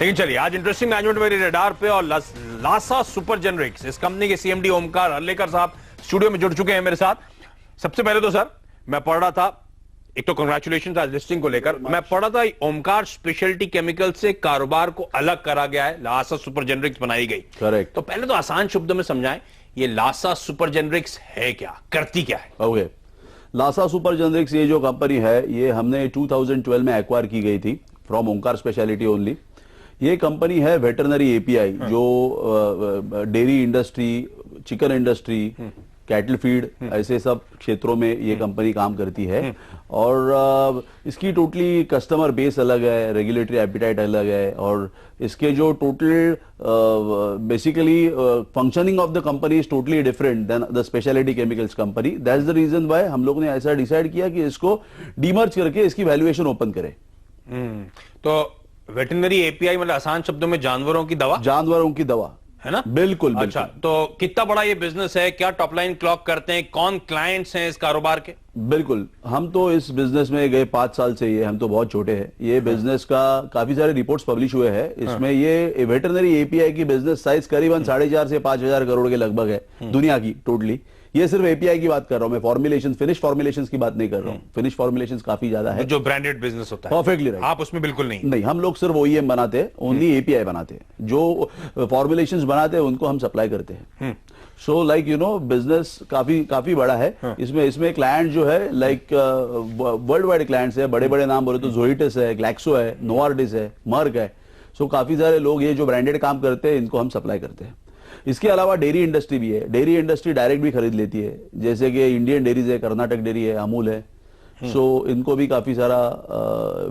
लेकिन चलिए आज इंटरेस्टिंग मैनेजमेंट मेरे रडार पे और लासा सुपर जेनरिक्स इस कंपनी के सीएमडी ओमकार हल्लेकर साहब स्टूडियो में जुड़ चुके हैं मेरे साथ। सबसे पहले तो सर मैं पढ़ रहा था, एक तो कांग्रेचुलेशंस आज लिस्टिंग को लेकर, मैं पढ़ रहा था ओमकार स्पेशलिटी केमिकल से कारोबार को अलग करा गया है, लासा सुपर जेनरिक्स बनाई गई। करेक्ट। तो पहले तो आसान शब्दों में समझाएं ये लासा सुपर जेनरिक्स है क्या, करती क्या है? ओके, लासा सुपर जेनरिक्स ये जो कंपनी है ये हमने 2012 में एक्वायर की गई थी फ्रॉम ओमकार स्पेशलिटी ओनली। ये कंपनी है वेटरनरी एपीआई जो dairy industry, chicken industry, cattle feed ऐसे सब क्षेत्रों में ये कंपनी काम करती है। और इसकी टोटली कस्टमर बेस अलग है, रेगुलेटरी एपिटाइट अलग है, और इसके जो total basically functioning of the company is totally different than the speciality chemicals company. That's the reason why हम लोगों ने ऐसा डिसाइड किया कि इसको डीमर्ज करके इसकी वैल्यूएशन ओपन करें। तो वेटरनरी एपीआई मतलब आसान शब्दों में जानवरों की दवा, जानवरों की दवा है ना? बिल्कुल। अच्छा, तो कितना बड़ा ये बिजनेस है, क्या टॉप लाइन क्लॉक करते हैं, कौन क्लाइंट्स हैं इस कारोबार के? बिल्कुल, हम तो इस बिजनेस में गए 5 साल से, ये हम तो बहुत छोटे हैं। ये बिजनेस का काफी सारे रिपोर्ट्स पब्लिश हुए हैं, इसमें ये वेटरनरी एपीआई की बिजनेस साइज करीबन 4.5 से 5,000 करोड़ के लगभग है दुनिया की टोटली। ये सिर्फ एपीआई की बात कर रहा हूं मैं, फॉर्मुलेशन, फिनिश फॉर्मुलेशंस की बात नहीं कर रहा हूं। फिनिश फॉर्मुलेशंस काफी ज्यादा है, जो ब्रांडेड बिजनेस होता है। Perfectly right. आप उसमें बिल्कुल नहीं, हम लोग सिर्फ ओईएम बनाते हैं, ओनली एपीआई बनाते हैं। जो फॉर्मुलेशंस बनाते हैं उनको हम सप्लाई करते हैं। So like you know business काफी बड़ा है। इसमें क्लाइंट जो है लाइक वर्ल्ड वाइड क्लाइंट्स है, बड़े बड़े नाम बोले तो जोइटस है, ग्लैक्सो है, नोवार्टिस है, मर्क है। सो काफी सारे लोग ये जो ब्रांडेड काम करते हैं इनको हम सप्लाई करते हैं। इसके अलावा डेयरी इंडस्ट्री भी है, डेयरी इंडस्ट्री डायरेक्ट भी खरीद लेती है, जैसे कि इंडियन डेयरीज है, कर्नाटक डेयरी है, अमूल है। सो इनको भी काफी सारा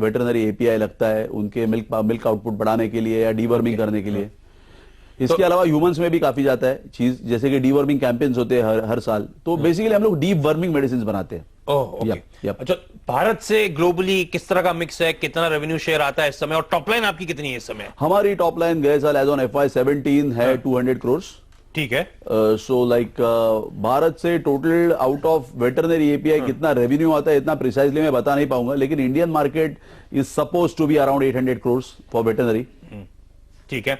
वेटरनरी एपीआई लगता है उनके मिल्क आउटपुट बढ़ाने के लिए या डीवर्मिंग करने के लिए। इसके अलावा ह्यूमंस में भी काफी जाता है चीज, जैसे कि डीवर्मिंग कैंपेन्स होते हैं हर साल। तो बेसिकली हम लोग डीप वर्मिंग मेडिसिन बनाते हैं। अच्छा, भारत से ग्लोबली किस तरह का मिक्स है, कितना रेवेन्यू शेयर आता है इस समय, और टॉप लाइन आपकी कितनी है इस समय? हमारी टॉप लाइन गए साल एज ऑन FY17 है 200 करोड़। ठीक है। सो लाइक भारत से total out of veterinary API कितना रेवेन्यू आता है इतना प्रिसाइजली मैं बता नहीं पाऊंगा, लेकिन Indian market is suppose to be around 800 crore for veterinary. ठीक है।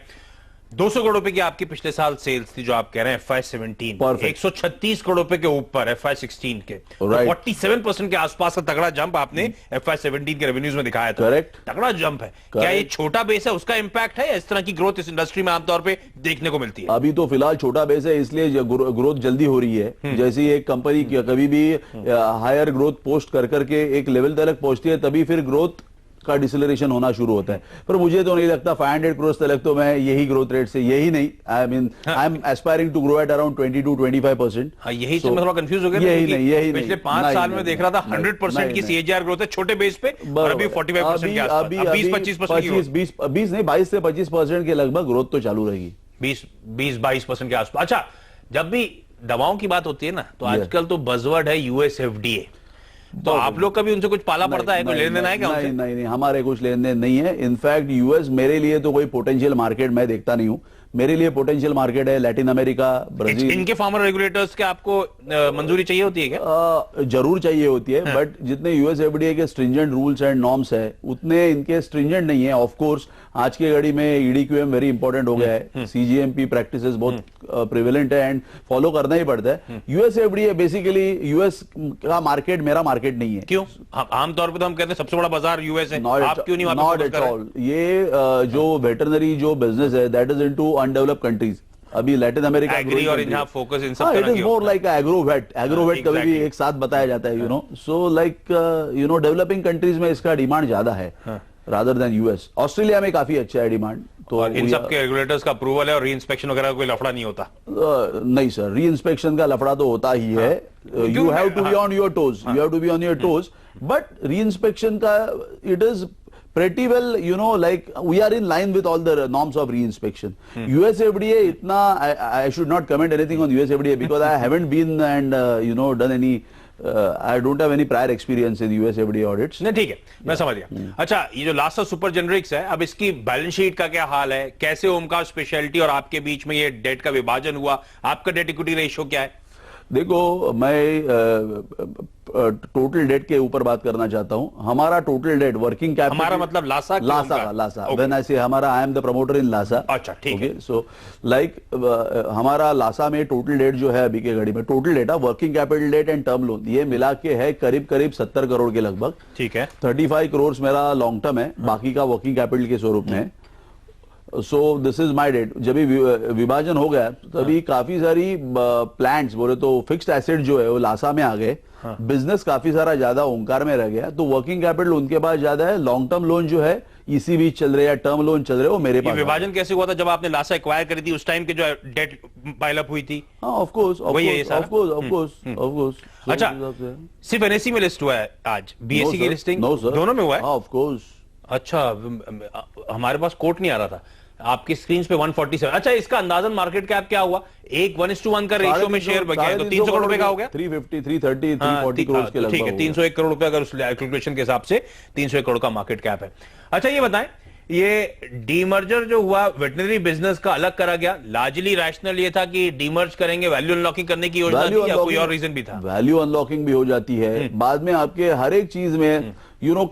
200 करोड़ रुपए की आपकी पिछले साल सेल्स थी जो आप कह रहे हैं FY17, 136 करोड़ रुपए के ऊपर FY16 के, right. 47% के आसपास का तगड़ा जंप आपने FY17 के रेवेन्यूज में दिखाया था। करेक्ट, तगड़ा जंप है। क्या ये छोटा बेस है उसका इंपैक्ट है, या इस तरह की ग्रोथ इस इंडस्ट्री में आमतौर पे देखने को मिलती है? अभी तो फिलहाल छोटा बेस है इसलिए ग्रोथ जल्दी हो रही है। जैसे ही एक कंपनी कभी भी हायर ग्रोथ पोस्ट कर करके एक लेवल तक पहुंचती है तभी फिर ग्रोथ का डिसलरेशन होना शुरू होता है। पर मुझे तो नहीं लगता 500 करोड़ तक तो मैं यही ग्रोथ रेट से, यही नहीं, I am aspiring to grow at around 20 to 25%। यही तो मैं थोड़ा कंफ्यूज हो गया। यही पिछले 5 साल में देख रहा था 100% की CAGR ग्रोथ है छोटे बेस पे, और अभी 45% के आसपास, 20-25% 20 नहीं 22 से 25% के लगभग ग्रोथ तो चालू रहेगी। 20-22% के आसपास। अच्छा, जब भी दवाओं की बात होती है ना तो आजकल तो बज़वर्ड है US FDA। तो आप लोग कभी उनसे कुछ पाला पड़ता है, कोई लेन देन है क्या उनसे? नहीं, हमारे कुछ लेन देन नहीं है। इनफैक्ट यूएस मेरे लिए तो कोई पोटेंशियल मार्केट मैं देखता नहीं हूं। मेरे लिए पोटेंशियल मार्केट है लैटिन अमेरिका, ब्राजील। इनके फार्मर रेगुलेटर्स के आपको मंजूरी चाहिए होती है क्या? जरूर चाहिए होती है, बट जितने यूएस एफडीए के स्ट्रिंजेंट रूल्स एंड नॉर्म्स है उतने इनके स्ट्रिंजेंट नहीं है। ऑफ कोर्स आज की घड़ी में ईडीक्यूएम वेरी इंपॉर्टेंट हो गया है, सीजीएमपी प्रैक्टिसेस बहुत प्रिवेलेंट है एंड फॉलो करना ही पड़ता है। यूएस एफडीए बेसिकली यूएस का मार्केट मेरा मार्केट नहीं है। क्यों? आमतौर पर तो हम कहते हैं सबसे बड़ा बाजार यूएस है, आप क्यों नहीं? Not at all. ये जो वेटरनरी जो बिजनेस है that is into undeveloped countries. अभी लैटिन अमेरिका एग्री और यहाँ फोकस इन सब it is more like Agrovet कभी भी एक साथ बताया जाता है, you know. So like you know developing countries में इसका डिमांड ज्यादा है रादर देन यूएस। ऑस्ट्रेलिया में काफी अच्छा है डिमांड। तो इन सब के रेगुलेटर्स का अप्रूवल है और री इंस्पेक्शन वगैरह कोई लफड़ा नहीं होता? नहीं सर, री इंस्पेक्शन का लफड़ा तो होता ही है। You have to be on your toes, you have to be on your toes, but re inspection का it is pretty well, you know, like we are in line with all the norms of re-inspection. US FDA itna, I should not comment anything on US FDA because I haven't been and you know done any I don't have any prior experience in US FDA audits. नहीं, ठीक है, मैं समझ गया। अच्छा, ये जो Lasa super generics है, अब इसकी बैलेंस शीट का क्या हाल है? कैसे ओमकार स्पेशलिटी और आपके बीच में ये डेट का विभाजन हुआ? आपका डेट इक्विटी रेशियो क्या है? देखो, मैं टोटल डेट के ऊपर बात करना चाहता हूं। हमारा टोटल डेट वर्किंग कैपिटल, हमारा मतलब Lasa Lasa when I say हमारा, I am the promoter in Lasa. अच्छा, ठीक है। सो लाइक हमारा लासा में टोटल डेट जो है अभी के घड़ी में, total debt working capital debt and term loan ये मिला के है करीब करीब 70 करोड़ के लगभग। ठीक है। 35 करोड़ मेरा लॉन्ग टर्म है, बाकी का वर्किंग कैपिटल के स्वरूप में है। So this is my debt. जब भी विभाजन हो गया तभी काफी सारी प्लांट्स बोले तो फिक्स्ड एसेट जो है वो लासा में आ गए, बिजनेस काफी सारा ज्यादा ओमकार में रह गया, तो वर्किंग कैपिटल उनके पास ज्यादा है। लॉन्ग टर्म लोन जो है इसी बीच चल रहे हैं, टर्म लोन चल रहे हैं, वो मेरे पास। विभाजन कैसे हुआ था जब आपने लासा एक्वायर करी थी, उस टाइम के जो डेट पाइल अप हुई थी? हाँ, ऑफ कोर्स। अच्छा, सिर्फ एनएससी में लिस्ट हुआ है आज, बीएससी की लिस्टिंग दोनों में हुआ है? Of course. अच्छा, हमारे पास कोट नहीं आ रहा था, आपकी स्क्रीन पे 147। अच्छा, इसका अंदाजन मार्केट कैप क्या हुआ? एक 1:1 का रेशियो में शेयर बचा है, तो 300 करोड़ रुपए का हो गया। 350, 330, 340 करोड़ के लगभग। ठीक है, 301 करोड़ रुपए, अगर उस कैलकुलेशन के हिसाब से 301 करोड़ का मार्केट कैप है। अच्छा, ये बताएं, ये डीमर्जर जो हुआ वेटनरी बिजनेस का अलग करा गया, लार्जली रैशनल ये था कि डीमर्ज करेंगे, वैल्यू अनलॉकिंग करने की योजना थी, या कोई और रीजन भी था? वैल्यू अनलॉकिंग भी हो जाती है बाद में, आपके हर एक चीज में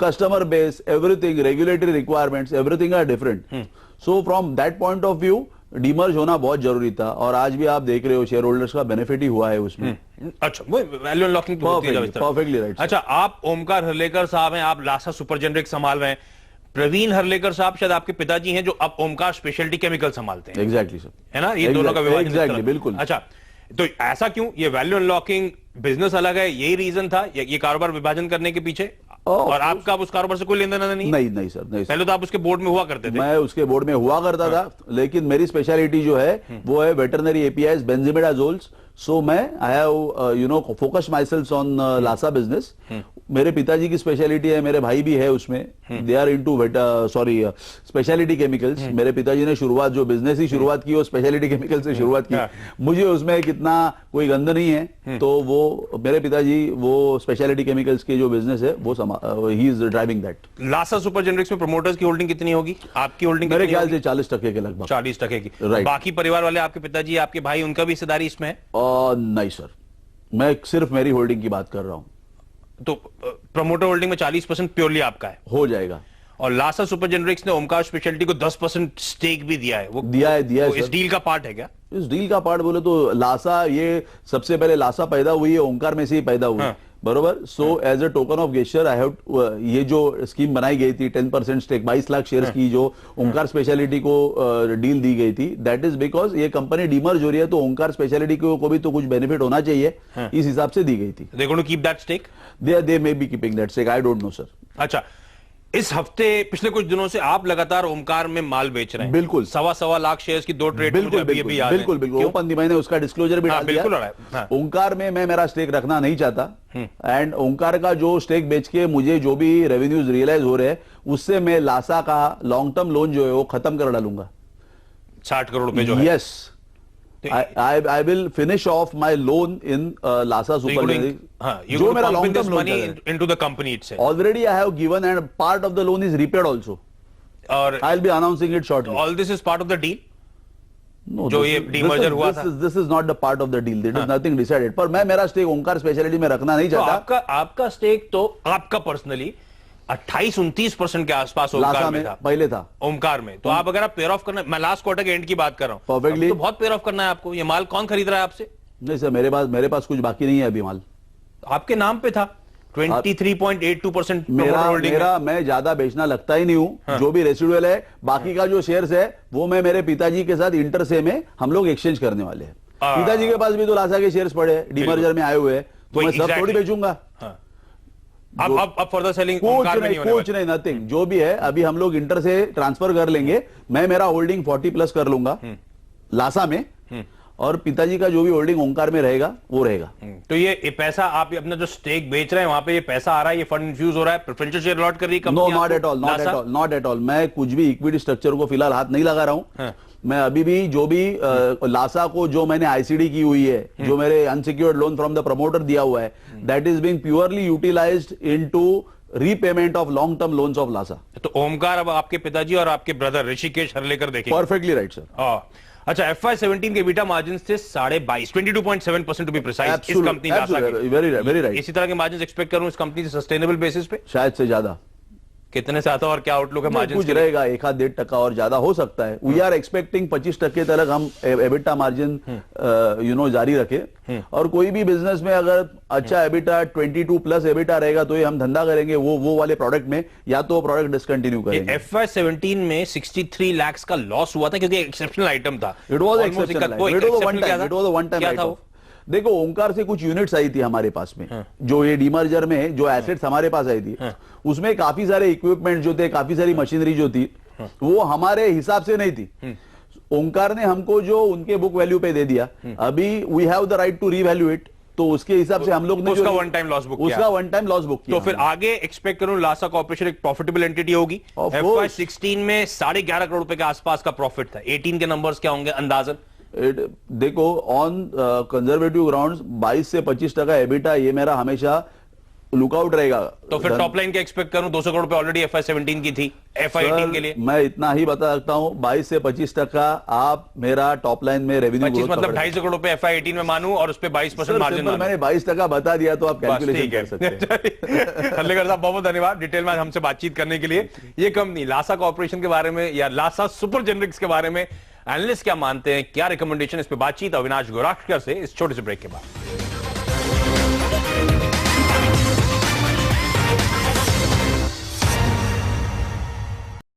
customer base, everything, regulatory requirements, everything are different. So from that point of view demerge होना बहुत जरूरी था, और आज भी आप देख रहे हो शेयर होल्डर्स का बेनिफिट ही हुआ है उसमें। अच्छा, वो वैल्यू अनलॉकिंग परफेक्टली राइट। अच्छा, आप ओमकार हर्लेकर साहब हैं, आप लासा सुपर जेनरिक संभाल रहे हैं। प्रवीण हर्लेकर साहब शायद आपके पिताजी हैं, जो अब ओमकार स्पेशलिटी केमिकल संभालते हैं। एग्जैक्टली सर, है ना, ये दोनों का विभाजन? एग्जैक्टली, बिल्कुल। अच्छा, तो ऐसा क्यों? ये वैल्यू अनलॉकिंग बिजनेस अलग है, यही रीजन था ये कारोबार विभाजन करने के पीछे? और आपका उस कारोबार से कोई लेन देन नहीं? नहीं सर, नहीं। पहले तो आप उसके बोर्ड में हुआ करते थे? मैं उसके बोर्ड में हुआ करता था, लेकिन मेरी स्पेशलिटी जो है वो है वेटरनरी एपीआईज, बेंजीमिडाजोल्स। सो मैं I have focus myself on Lasa business. मेरे पिताजी की स्पेशलिटी है, मेरे भाई भी है उसमें, they are into speciality chemicals. मेरे पिताजी ने शुरुआत, जो बिजनेस ही शुरुआत की, वो स्पेशलिटी केमिकल से शुरुआत की। मुझे उसमें कितना कोई गंद नहीं है, तो वो मेरे पिताजी वो स्पेशलिटी केमिकल्स के जो बिजनेस है वो ही is driving that. Lasa super generics में प्रमोटर्स की होल्डिंग कितनी होगी? आपकी होल्डिंग मेरे ख्याल से 40% के लगभग। 40% की, राइट। बाकी परिवार वाले, आपके पिताजी, आपके भाई, उनका भी हिस्सेदारी इसमें है? नहीं सर, मैं सिर्फ मेरी होल्डिंग की बात कर रहा हूं। तो प्रमोटर होल्डिंग में 40% प्योरली आपका है? हो जाएगा। और लासा सुपर जेनरिक्स ने ओमकार स्पेशलिटी को 10% स्टेक भी दिया है, वो दिया है इस डील का पार्ट है क्या? इस डील का पार्ट बोले तो लासा, ये सबसे पहले लासा पैदा हुई है ओमकार में से ही पैदा हुई। बरोबर। So as a token of gesture I have, ये जो स्कीम बनाई गई थी 10% स्टेक 22 लाख शेयर्स की जो ओमकार स्पेशलिटी को डील दी गई थी, दैट इज बिकॉज ये कंपनी डीमर्ज हो रही है, तो ओमकार स्पेशलिटी को भी तो कुछ बेनिफिट होना चाहिए, इस हिसाब से दी गई थी। They're going to keep that stake? They may be keeping that stake, I don't know sir। अच्छा, इस हफ्ते पिछले कुछ दिनों से आप लगातार ओमकार में माल बेच रहे हैं। बिल्कुल। 1.25 लाख शेयर्स की 2 ट्रेड बिल्कुल ओपन थी, मैंने उसका डिस्क्लोजर भी डाल दिया। ओमकार में मैं मेरा स्टेक रखना नहीं चाहता, एंड ओमकार का जो स्टेक बेच के मुझे जो भी रेवेन्यूज रियलाइज हो रहे हैं, उससे मैं लासा का लॉन्ग टर्म लोन जो है वो खत्म कर डालूंगा। 60 करोड़ रुपए जो है। Yes, I will finish off my loan in Lasa Super Jenerik. जो मेरा long term loan into the company itself. Already I have given, and part of the loan is repaid also. और I'll be announcing it shortly. All this is part of the deal. No, जो ये demerger हुआ था. This is not the part of the deal. There is nothing decided. पर मैं मेरा stake Omkar speciality में रखना नहीं चाहता। आपका स्टेक तो आपका पर्सनली 28-29% के आसपास ओमकार में था, पहले था ओमकार में। तो आप अगर आप पेयर ऑफ करना, मैं लास्ट क्वार्टर के एंड की बात कर रहा हूं, परफेक्टली, तो बहुत पेयर ऑफ करना है आपको। ये माल कौन खरीद रहा है आपसे? नहीं सर, मेरे पास कुछ बाकी नहीं है अभी माल। आपके नाम पे था 23.82% मेरा मैं ज्यादा बेचना लगता ही नहीं हूं। जो भी रेसिडुअल है, बाकी का जो शेयर्स है, वो मैं मेरे पिताजी के साथ इंटर से में हम लोग एक्सचेंज करने वाले हैं। पिताजी के पास भी तो लासा के शेयर्स पड़े, डीमर्जर में आए हुए हैं, तो मैं सब थोड़ी बेचूंगा। अब फर्दर सेलिंग कुछ नहीं, नथिंग। जो भी है अभी हम लोग इंटर से ट्रांसफर कर लेंगे। मैं मेरा होल्डिंग 40+ कर लूंगा लासा में, और पिताजी का जो भी होल्डिंग ओमकार में रहेगा वो रहेगा। तो ये पैसा आप अपना जो स्टेक बेच रहे हैं, वहां पे ये पैसा आ रहा है, ये फंड इन्फ्यूज हो रहा है, प्रेफरेंशियल शेयर अलॉट कर रही है company? No, not at all. मैं कुछ भी इक्विटी स्ट्रक्चर को फिलहाल हाथ नहीं लगा रहा हूं। मैं अभी भी जो भी लासा को जो मैंने आईसीडी की हुई है, जो मेरे unsecured loan from the promoter दिया हुआ है, that is being purely utilised into repayment of long term loans of Lasa. तो ओमकार अब आपके पिताजी और आपके ब्रदर ऋषिकेश हर्लेकर देखेंगे? Perfectly right sir. अच्छा, FY17 के बीटा मार्जिन थे 22.5, 22.7% टू बी प्रिसाइज इस कंपनी लासा के। Very right. इसी तरह के मार्जिन एक्सपेक्ट करूं इस कंपनी से सस्टेनेबल बेसिस पे? शायद से ज्यादा। कितने से आता और क्या आउटलुक है मार्जिन? कुछ रहेगा, 1-1.5% और ज्यादा हो सकता है। वी आर एक्सपेक्टिंग 25% तक हम एबिटा मार्जिन जारी रखे। और कोई भी बिजनेस में अगर अच्छा एबिटा 22 प्लस एबिटा रहेगा तो ये हम धंधा करेंगे वो वाले प्रोडक्ट में, या तो प्रोडक्ट डिसकंटिन्यू करेंगे। FY17 में 63 लाख का लॉस हुआ था क्योंकि एक्सेप्शनल आइटम था। It was exceptional, it was one time क्या था वो? देखो, ओंकार से कुछ यूनिट्स आई थी हमारे पास में, जो ये डीमर्जर में जो एसेट्स हमारे पास आई थी, उसमें काफी सारे इक्विपमेंट जो थे, काफी सारी मशीनरी जो थी, वो हमारे हिसाब से नहीं थी। ओंकार ने हमको जो उनके बुक वैल्यू पे दे दिया, अभी we have the right to revaluate, तो उसके हिसाब से हम लोग ने उसका वन टाइम लॉस बुक किया। उसका वन टाइम लॉस बुक किया। तो फिर आगे एक्सपेक्ट करूं लासा कॉर्पोरेशन एक प्रॉफिटेबल एंटिटी होगी। FY16 में 11.5 करोड़ रुपए के आसपास का प्रॉफिट था। 18 के नंबर्स क्या होंगे अंदाजन? देखो, ऑन कंजर्वेटिव ग्राउंड्स 22 से 25% एबिटा, ये मेरा हमेशा लुकआउट रहेगा। तो फिर टॉप लाइन के एक्सपेक्ट करूं 200 करोड़ रुपए ऑलरेडी FY17 की थी, FY18 के लिए मैं इतना ही बता सकता हूं, 22 से 25% आप मेरा टॉप लाइन में रेवेन्यू 25 मतलब 250 करोड़ रुपए FY18 में मानूं और उस पे 22% मार्जिन मानूं। मैंने 22% बता दिया तो आप कैलकुलेशन कर सकते हैं। हल्लेकर साहब, बहुत धन्यवाद डिटेल में हमसे बातचीत करने के लिए। ये कंपनी लासा कॉर्पोरेशन के बारे में या लासा सुपर जेनरिक्स के बारे में एनालिस्ट क्या मानते हैं, क्या रिकमेंडेशन, इस पे बातचीत अविनाश गोराखकर से इस छोटे से ब्रेक के बाद।